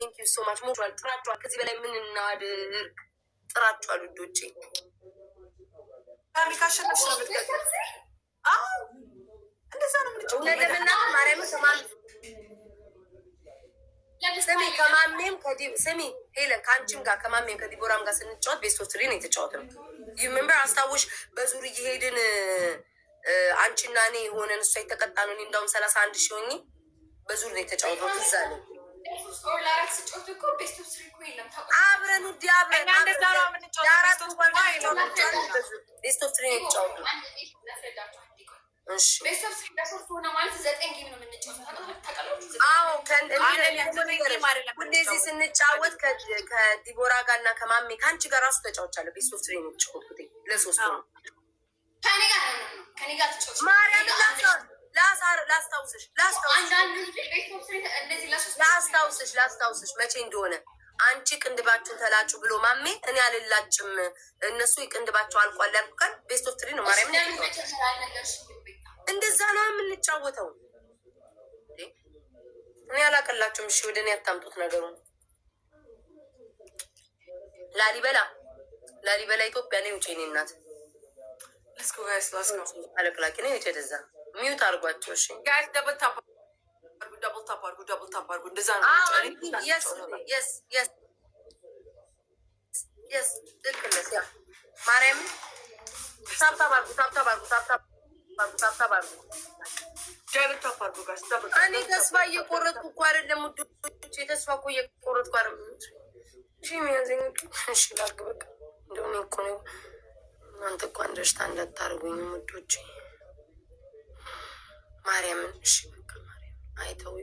ቴንክ ዩ ሶ ማች። ሞቷል፣ ጥራችኋል። ከዚህ በላይ ምን እናድርግ? ጥራችኋል ውዶቼ። ካሸነፍሽ ነው የምትቀጥለው። እንደዛ ነው ለምና ማርያም ስሚ ከማሜም ስሚ ሄለን ከአንቺም ጋር ከማሜም ከዲቦራም ጋር ስንጫወት ቤስት ኦፍ ትሪ ነው የተጫወትነው። ዩሜምበር አስታውሽ? በዙር እየሄድን አንቺና እኔ ሆነን እሷ የተቀጣ ነው። እንዳውም 31 ሺህ ሆኜ በዙር ነው የተጫወተው። ትዝ አለኝ። አብረን ውዴ አብረን ቤስት ኦፍ ትሪ ነው የተጫወትነው። እንደዚህ ስንጫወት ከዲቦራ ጋር እና ከማሜ ከአንቺ ጋር ራሱ ተጫወቻለሁ። ቤስት ኦፍ ትሪ ነው የተጫወትኩት ለሶስት ነው። ላስታውስሽ መቼ እንደሆነ አንቺ ቅንድባችሁን ተላጩ ብሎ ማሜ እኔ አልላጭም እነሱ ቅንድባቸው አልቋል ያልኩ ቀን ቤስት ኦፍ ትሪ ነው። ማርያም እንደዛ ነው የምንጫወተው። እኔ አላቀላችሁም። እሺ ወደ እኔ ያታምጡት ነገሩን። ላሊበላ ኢትዮጵያ ነው። ውጪ እኔ እናት አለቅላቂ ነው። ውጪ ወደዛ ሚዩት አድርጓቸው። እሺ ጋይስ ደብል ታፕ አድርጉ። እንደዛ ነው። የስ ልክ ነሽ። ያ ማርያም ታብታብ አድርጉ። እኔ ተስፋ እየቆረጥኩ እኮ አይደለም ውዶቼ፣ ተስፋ እኮ እየቆረጥኩ አይደለም። እሺ የሚያዘኝ እሺ ላድርግ በቃ። እንደሆነ እኮ ነው እናንተ እኮ አንደርስታ እንዳታደርጉኝ ውዶቼ ማርያምን። እሺ በቃ ማርያም አይተው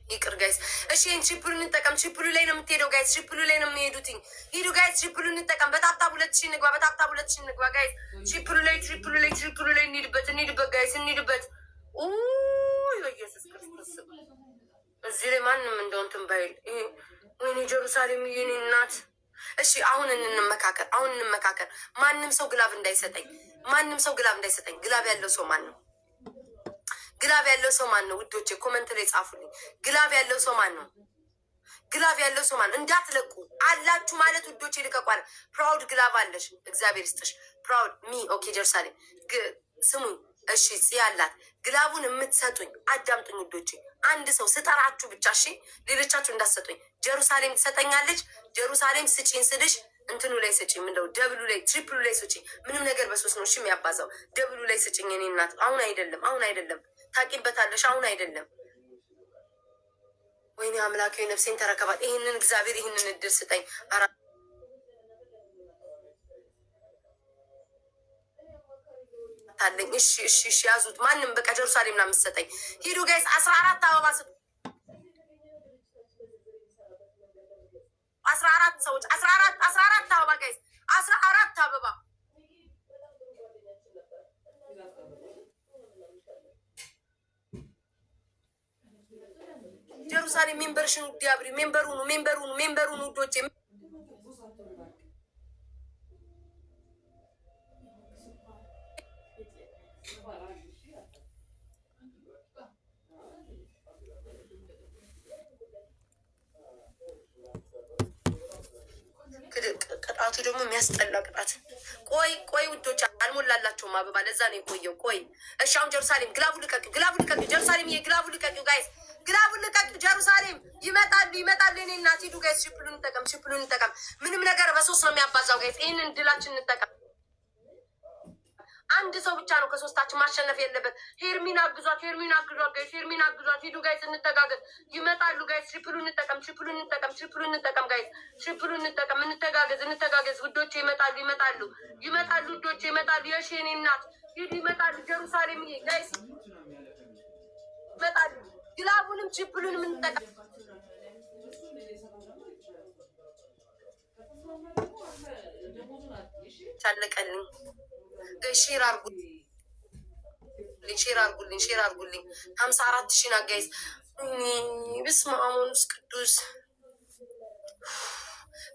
ይቅር ጋይስ። እሺ ትሪፕሉ እንጠቀም። ትሪፕሉ ላይ ነው የምትሄደው ጋይስ። ትሪፕሉ ላይ ነው የሚሄዱትኝ። ሂዱ ጋይስ፣ ትሪፕሉ እንጠቀም። በታብታብ 2000 እንግባ። በታብታብ 2000 እንግባ ጋይስ። ትሪፕሉ ላይ እንሂድበት ጋይስ፣ እንሂድበት። በኢየሱስ ክርስቶስ እዚህ ላይ ማንም እንደው እንትን ባይል። ወይኔ ጀሩሳሌም የኔ እናት። እሺ አሁን እንመካከር። ማንም ሰው ግላብ እንዳይሰጠኝ። ግላብ ያለው ሰው ማን ነው? ግላብ ያለው ሰው ማን ነው? ውዶቼ ኮመንት ላይ ጻፉልኝ። ግላብ ያለው ሰው ማን ነው? እንዳትለቁ አላችሁ ማለት ውዶቼ ልቀቋል። ፕራውድ ግላብ አለሽ፣ እግዚአብሔር ይስጥሽ። ፕራውድ ሚ ኦኬ ጀሩሳሌም ስሙኝ እሺ። ጽያላት ግላቡን የምትሰጡኝ አዳምጡኝ ውዶቼ። አንድ ሰው ስጠራችሁ ብቻ እሺ፣ ሌሎቻችሁ እንዳትሰጡኝ። ጀሩሳሌም ትሰጠኛለች። ጀሩሳሌም ስጪኝ ስልሽ እንትኑ ላይ ስጪኝ። ምንድነው ደብሉ ላይ ትሪፕሉ ላይ ስጪኝ። ምንም ነገር በሶስት ነው እሺ የሚያባዛው። ደብሉ ላይ ስጪኝ የኔ እናት። አሁን አይደለም ታቂበታለሽ። አሁን አይደለም። ወይኔ አምላኬ ነፍሴን ተረከባት። ይህንን እግዚአብሔር ይህንን እድል ስጠኝ። አለኝ እሺ ያዙት። ማንም በቃ ጀሩሳሌም ና የምትሰጠኝ። ሂዱ ጋይስ 14 አበባ ስጡ። 14 ሰዎች 14 አበባ ጋይስ 14 አበባ ጀሩሳሌም ሜምበርሽን ዲያብሪ ሜምበሩን ውዶቼ ቅጣቱ ደግሞ የሚያስጠላ ቅጣት። ቆይ ውዶች አልሞላላቸውም አበባ፣ ለዛ ነው የቆየው። ቆይ እሺ አሁን ጀሩሳሌም ግላቡ ልቀቅ። ጀሩሳሌም ግላቡ ልቀቅ ጋይስ፣ ግላቡን ልቀቅ። ጀሩሳሌም ይመጣሉ። እኔ እናት ሂዱ ጋይስ። ሽፕሉን እንጠቀም። ምንም ነገር በሶስት ነው የሚያባዛው ጋይስ። ይህንን ድላችን እንጠቀም። አንድ ሰው ብቻ ነው ከሶስታችን ማሸነፍ የለበት። ሄርሚን አግዟት ጋይስ። ሂዱ ጋይስ እንተጋገዝ። ይመጣሉ ጋይስ። ሽፕሉን እንጠቀም ጋይስ። እንተጋገዝ ውዶቼ። ይመጣሉ ውዶቼ ይመጣሉ። የሺ እኔ እናት ሂዱ ይመጣሉ። ጀሩሳሌም ጋይስ ይመጣሉ። ግላቡንም ሽፕሉንም እንጠቀም። ቻለቀልኝ ሼር አርጉልኝ። 54 ሺህ ናት ጋይስ። በስመ አብ ወመንፈስ ቅዱስ።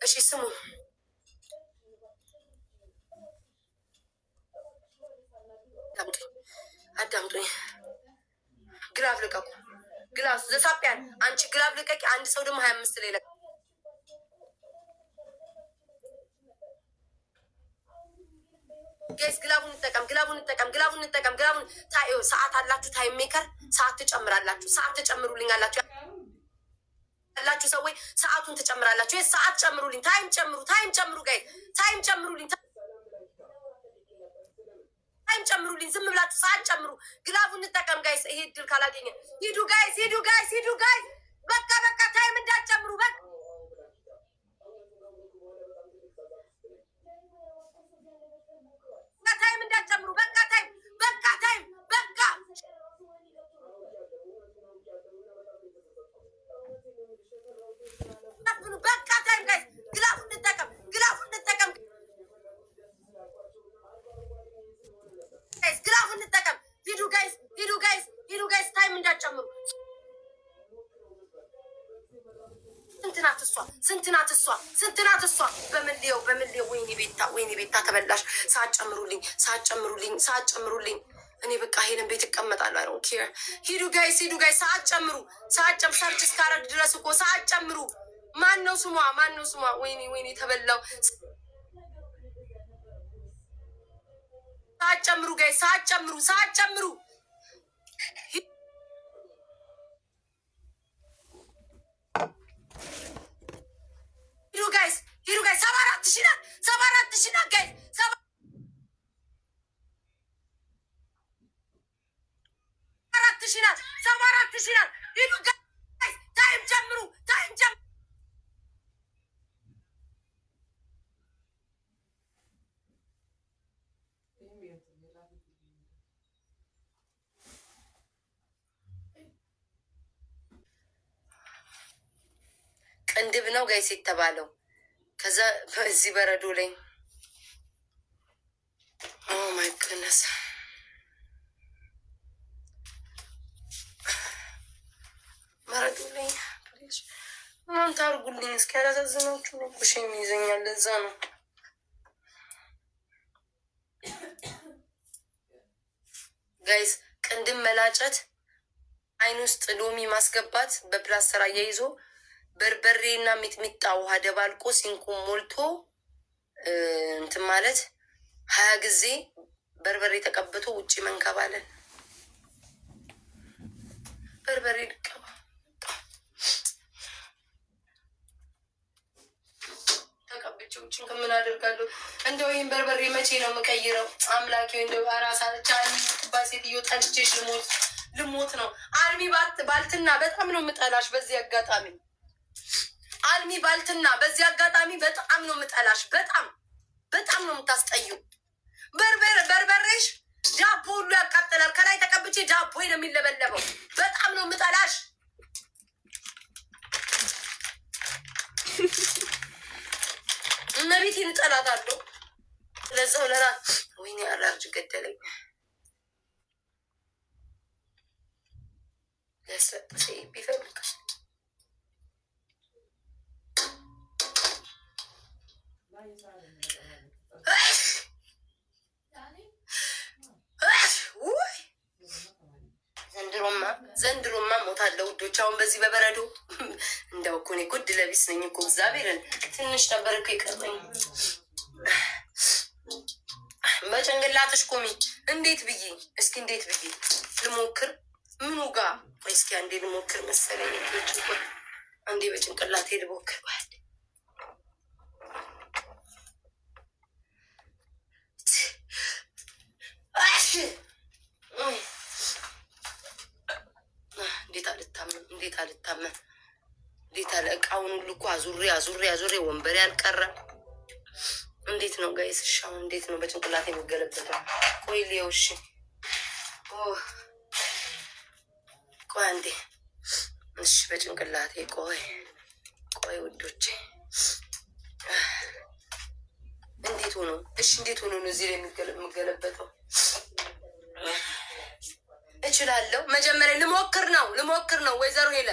እሺ ስሙ አዳምጡኝ። ግላብ ልቀቁ ግላብ ዘሳቢያን አንቺ ግላብ ልቀቂ። አንድ ሰው ደግሞ 25 ላይ ለቀ ጋይስ ግላቡን እንጠቀም፣ ግላቡን እንጠቀም፣ ግላቡን እንጠቀም። ግላቡን ሰዓት አላችሁ፣ ታይም ሜከር ሰዓት ትጨምራላችሁ። ሰዓት ትጨምሩልኝ አላችሁ ያላችሁ ሰዎች ሰዓቱን ትጨምራላችሁ። ሰዓት ጨምሩልኝ፣ ታይም ጨምሩ፣ ታይም ጨምሩ ጋይስ፣ ታይም ጨምሩልኝ፣ ታይም ጨምሩልኝ። ዝም ብላችሁ ሰዓት ጨምሩ። ግላቡን እንጠቀም ጋይስ። ይሄ ድል ካላገኘ ሂዱ ጋይስ፣ ሂዱ ጋይስ፣ ሂዱ ጋይስ። በቃ በቃ ታይም እንዳትጨምሩ በቃ ታይም እንዳትጨምሩ በቃ ታይም በቃ ታይም በቃ በቃ ታይም ጋይስ። ግላቡን እንጠቀም፣ ግላቡን እንጠቀም ጋይስ፣ ግላቡን እንጠቀም። ሂዱ ጋይስ፣ ሂዱ ጋይስ፣ ሂዱ ጋይስ። ታይም እንዳትጨምሩ። ስንት ናት እሷ? ስንት ናት እሷ? ስንት ናት እሷ? በምልየው በምልየው። ወይኔ ቤታ፣ ወይኔ ቤታ ተበላሽ። ሰዓት ጨምሩልኝ፣ ሰዓት ጨምሩልኝ፣ ሰዓት ጨምሩልኝ። እኔ በቃ ሄለን ቤት እቀመጣለሁ። አይ ዶንት ኬር። ሂዱ ጋይስ፣ ሂዱ ጋይስ። ሰዓት ጨምሩ፣ ሰዓት ጨምሩ። ሰርች እስካረግ ድረስ እኮ ሰዓት ጨምሩ። ማን ነው ስሟ? ማን ነው ስሟ? ወይኔ ወይኔ ተበላው። ሰዓት ጨምሩ ጋይስ፣ ሰዓት ጨምሩ፣ ሰዓት ጨምሩ። ሂዱ ጋይስ፣ ሂዱ ጋይስ። 74,000 ናት፣ 74,000 ናት ጋይስ። 74,000 ናት፣ 74,000 ናት። ሂዱ ጋይስ፣ ታይም ጨምሩ፣ ታይም ጨምሩ። ቅንድብ ነው ጋይስ የተባለው። ከዛ በዚህ በረዶ ላይ ኦ ማይ ጎድነስ በረዶ ላይ እናንተ አድርጉልኝ እስኪ። ያላሳዝናችሁ ነው ቁሽ የሚይዘኛል። ለዛ ነው ጋይስ። ቅንድብ መላጨት፣ አይን ውስጥ ሎሚ ማስገባት፣ በፕላስተር አያይዞ በርበሬ እና ሚጥሚጣ ውሃ ደባልቆ ሲንኩን ሞልቶ እንትን ማለት 20 ጊዜ በርበሬ ተቀብቶ ውጭ መንከባለን። በርበሬ ልቀባ ተቀብቼ ውጭ ከምን አደርጋለሁ? እንደው ይህን በርበሬ መቼ ነው የምቀይረው? አምላኬ እንደው አራሳቻ ባሴትዮ ጠልቼሽ ልሞት ነው። አልሚ ባልትና በጣም ነው የምጠላሽ በዚህ አጋጣሚ። አልሚ ባልትና በዚህ አጋጣሚ በጣም ነው የምጠላሽ። በጣም በጣም ነው የምታስጠዩ። በርበሬሽ ዳቦ ሁሉ ያቃጥላል። ከላይ ተቀብቼ ዳቦ ነው የሚለበለበው። በጣም ነው የምጠላሽ። እመቤቴን እጠላታለሁ። ለዛው ለራት ወይኔ አላርጅ ገደለኝ። ለሰጥ ቢፈልግ ዘንድሮማ ሞታለሁ ውዶች። አሁን በዚህ በበረዶ እንደው እኮ እኔ ጉድ ለቢስ ነኝ እኮ እግዚአብሔርን። ትንሽ ነበር እኮ ይቀርበኝ። በጭንቅላትሽ ቁሚ። እንዴት ብዬ እስኪ እንዴት ብዬ ልሞክር? ምኑ ጋር ወይ እስኪ አንዴ ልሞክር መሰለኝ። አንዴ በጭንቅላቴ ልሞክር። እንዴት አልታመም? እንዴት አለ እቃውን ሁሉ እኮ አዙሬ ወንበሬ አልቀረም። እንዴት ነው ጋይስ? እሺ አሁን እንዴት ነው በጭንቅላቴ የሚገለበጠው? ቆይ ልየው። እሺ ቆይ አንዴ። እሺ በጭንቅላቴ ቆይ ውዶቼ እንዴት ሆኖ? እሺ እንዴት ሆኖ ነው እዚህ ላይ የሚገለበጠው? እችላለሁ። መጀመሪያ ልሞክር ነው። ወይዘሮ ሄለ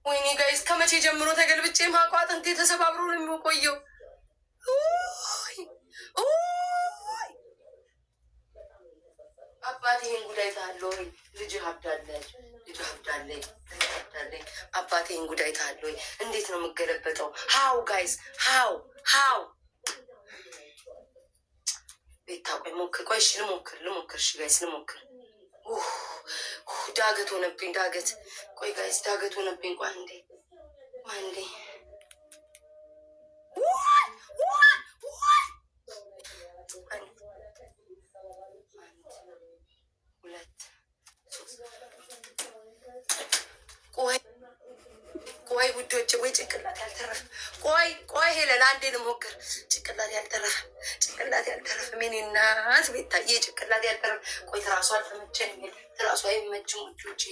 ወይኔ ጋይስ ከመቼ ጀምሮ ተገልብጬ ማቋጥ እንዴ ተሰባብሮ ነው የሚቆየው? አባቴ ይሄን ጉዳይ ታለው ልጅ ሀብዳለች አባቴን ጉዳይ ታለ ወይ? እንዴት ነው የምገለበጠው? ሀው ጋይስ ሀው ቤታ ቆይ ሞክር። ቆይ እሺ ልሞክር። እሺ ጋይስ ልሞክር። ዳገት ሆነብኝ ዳገት። ቆይ ጋይስ ዳገት ሆነብኝ። ቆይ አንዴ ቆይ ውዶች፣ ወይ ጭንቅላት ያልተረፈ ቆይ ሄለን አንዴ ልሞክር። ጭንቅላት ያልተረፈ ምን እናት ቤታዬ ጭንቅላት ያልተረፈ። ቆይ ትራሷ አልተመቸኝ። ትራሷ አይመችም ውዶች።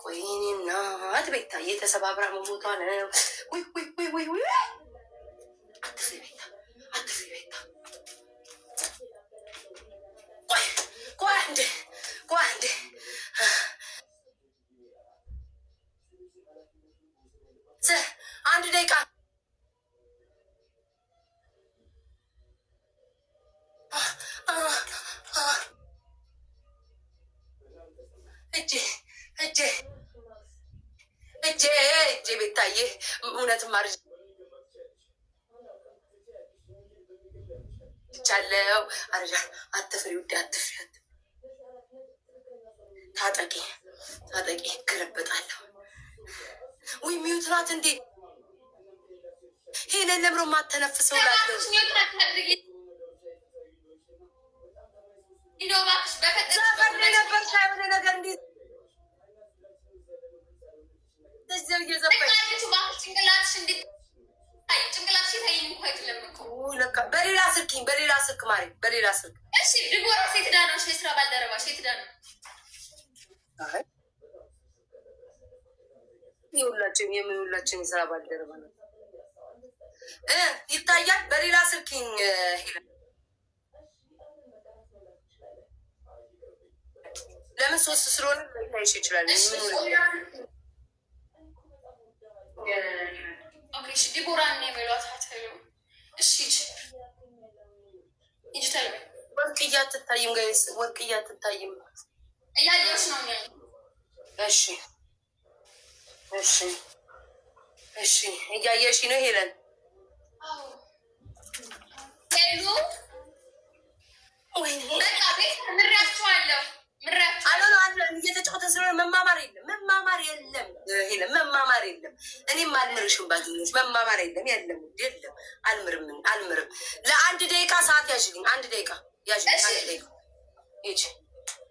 ቆይ እኔ እናት ቤታዬ ተሰባብራ መሞቷ ነው። ወይ አትፍሪ ቤታ። ቆይ አንዴ አንድ ደቂቃ እጄ ቤታዬ እውነትም አርጃለሁ። አትፍሪ ውዴ አትፍሪ። ታጠቂ እገለበጣለሁ። ወይ ሚዩት ናት እንዴ ሄለን? ለምሮ ማተነፍሰው ላለው ነበር ሳይሆነ ነገር እንዴት በሌላ ስልክ ማሪ በሌላ ስልክ ድቦራ ሴት ዳ ነው የስራ ባልደረባ ሴት ዳ ነው። የሁላችን የስራ ባልደረባ ነው ይታያል። በሌላ ስልክ ሄለን ለምን ሶስት ስለሆነ ላይታይሽ ይችላል። ዲቦራ የሚሏት ወርቅዬ አትታይም ጋይስ፣ ወርቅዬ አትታይም። እያየሁሽ ነው። እሺ እያየሽ ነው ሄለን። እየተጫወተ ስለሆነ መማማር የለም ሄለን፣ መማማር የለም። እኔም አልምርሽም ባገኘሁሽ መማማር የለም። አልምርም። ለአንድ ደቂቃ ሰዓት ያዥልኝ። አንድ ደቂቃ ይች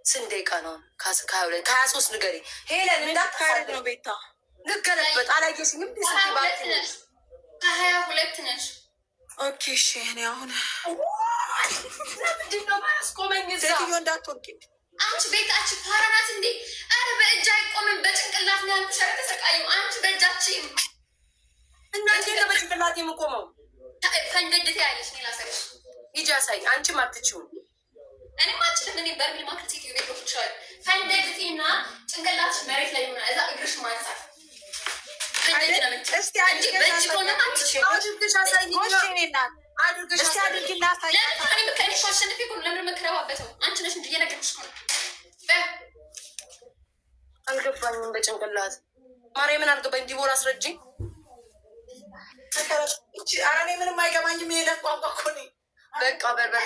ስንት ደቂቃ ነው? ከ23 ንገሪ ሄለን። እንዳትካረግ ነው ቤታ ልገለበጥ አላየሽኝም? ከ22 ነሽ። ኦኬ እሺ። እኔ አሁን ምንድን ነው ማያስቆመኝ? ሴትዮ እንዳትወርቂ አንቺ ቤታችን ፓራናት እንዴ? አረ በእጅ አይቆምም በጭንቅላት ነው ያልኩሽ። ተሰቃዩ አንቺ በእጃችን እና እንዴት ነው በጭንቅላት የምቆመው? ፈንገድት ያለሽ ኔ ላሳይሽ። ሂጂ አሳይ። አንቺም አትችይውም። እኔም አልችልም። እኔ በርሚል ማክል ሴትዮ ቤት ይችላል። ፈንገድት እና ጭንቅላትሽ መሬት ላይ ሆና እዛ እግርሽ ማንሳት እስቲ በእጅ ከሆነ አድርገሽ አሳይ። እስቲ አድርጊላት። አሸንፌ ለምን መከረባበተው? አንቺ ነሽ እንጂ እየነገርኩሽ ነው። አልገባኝም። በጭንቅላት ማርያምን አልገባኝ። ዲቦራ አስረጅኝ። ኧረ እኔ ምንም አይገባኝም። የሄለን ቋንቋ እኮ ነው። በቃ በርበሬ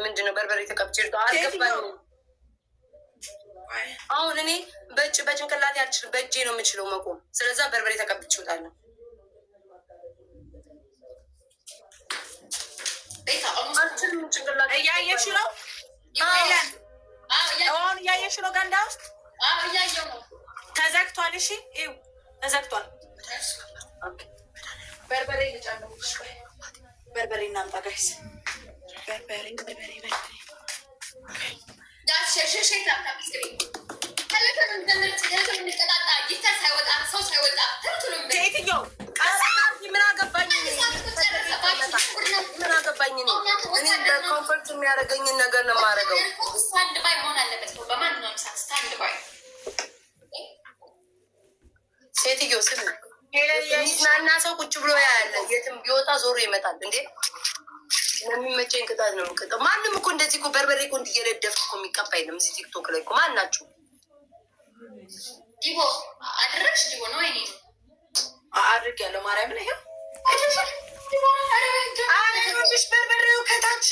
ምንድን ነው በርበሬ ተቀብቼ አልገባኝም። አሁን እኔ በጭንቅላት ያልችል በእጄ ነው የምችለው መቆም። ስለዛ በርበሬ ተቀብቼ እወጣለሁ። እያየሽ ነው አሁን እያየሽ ነው። ገንዳ ውስጥ እያየው ነው። ተዘግቷል። እሺ ይኸው ተዘግቷል። በርበሬ ልጨምርልሽ። በርበሬ እናምጣ ጋይስ። በርበሬ ሴትዮ ምን አገባኝ? እኔ በኮንፈርት የሚያደርገኝን ነገር ነው የማደርገው። ስታንድ ባይ መሆን አለበት። በማንኛውም ሰዓት ስታንድ ባይ። ሴትዮ ስም የሚዝናና ሰው ቁጭ ብሎ ያለ የትም ቢወጣ ዞሮ ይመጣል እንዴ? ለሚመቸኝ ቅጣት ነው የምቀጣው። ማንም እኮ እንደዚህ እኮ በርበሬ እኮ እንዲየነደፍ እኮ የሚቀባ የለም እዚህ ቲክቶክ ላይ እኮ። ማን ናችሁ? ዲቦ አድረግሽ? ዲቦ ነው ወይኔ አድርግ ያለው ማርያምን ይሄው አሽ በርበሬው ከታች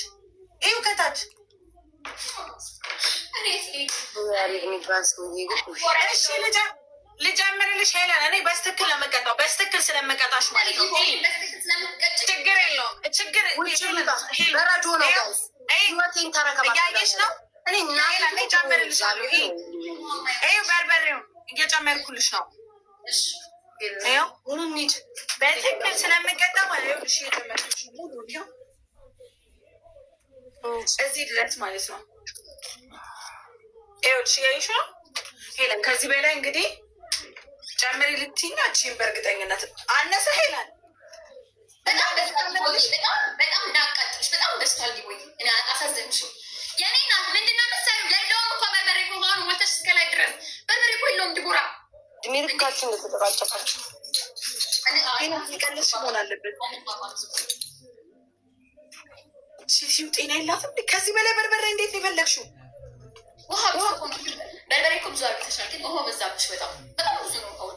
ይው ከታች እሺ ልጀምርልሽ ሄለን። እኔ በስትክክል ለመቀጣው በስትክክል ስለመቀጣሽ ማለት ነው። ችግር የለውም ችግር በረዶ ነው እያየሽ ነው። ጨምርልሻለሁ። ይኸው በርበሬውን እየጨመርኩልሽ ነው። በትክክል ስለምቀጣ ማለት ነው። እየጨመርኩልሽ ሙሉ እዚህ ድረስ ማለት ነው። ይኸውልሽ እያየሽ ነው ሄለን። ከዚህ በላይ እንግዲህ ጨምሪ ልትይኝ አትችይም። በእርግጠኝነት አነሰ ሄለን። በጣም እንዳቃጥልሽ በጣም ደስታል ዲቦይ። እኔ አሳዘንሽ የኔ ናት። ምንድነው መሰሉ ለለውም እኮ በርበሬ እኮ ማኑ ሞተሽ እስከ ላይ ድረስ በርበሬ እኮ የለውም ዲቦራ። እድሜ ልካችን እንደተጠቃጨቃችሁ ቀንስ መሆን አለበት። ሴትዮ ጤና የላትም። ከዚህ በላይ በርበሬ እንዴት ነው የፈለግሽው? ውሃ በርበሬ እኮ ብዙ አርግተሻል፣ ግን ውሃ በዛብሽ። በጣም ብዙ ነው።